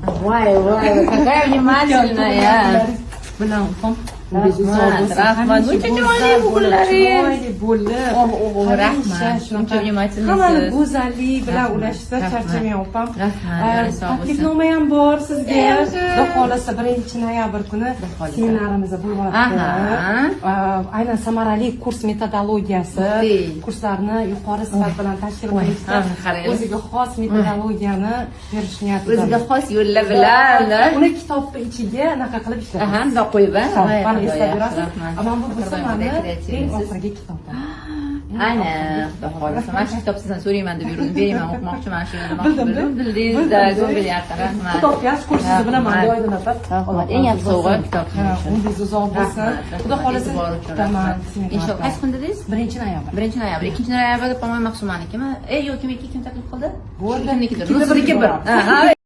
Voy, какая внимательная. bilan ham Rahmat. Buncha chiroyli bugunlaringiz. Rahmat. Shuncha hammani vнимательныйsiz. go'zallik bilan Rahmat, ulashishda rahmat. charchamang opam. Rahmat, sog' bo'lsin. Taklifnoma ham bor sizga. Yaxshi. Xudo xohlasa 1-noyabr kuni xohlasa. seminarimizda bo'lyapti. Aynan samarali kurs metodologiyasi, kurslarni yuqori sifat bilan tashkil qilishda qarang. o'ziga xos metodologiyani berish niyatida. O'ziga xos yo'llar bilan. Uni kitobni ichiga anaqa qilib ishlatamiz. Aha, bundoq qo'yib, Mana eslab yurasiz. rahmat. Ammo bu bo'lsa mana eng Kreativsiz. oxirgi kitob. Aynan, xudo xohlasa. Mana shu kitob sizdan so'rayman deb yurdim. Berayman, o'qimoqchiman shu yerda. Bildingiz-da, ko'ngil yaqin. Rahmat. Kitob yaxshi kursingizni bilaman, Oydin opa. Rahmat. Eng yaxshi sovg'a kitob. Umringiz uzoq bo'lsin. Xudo xohlasa kutaman. Inshaalloh. Qaysi kunda dedingiz? 1-noyabr. 1-noyabr. 2-noyabrda, po-moyam, Maqsumanikimi? Yo'q, kim taklif qildi? Bo'ldi. Kimnikidir? Nusizniki bir.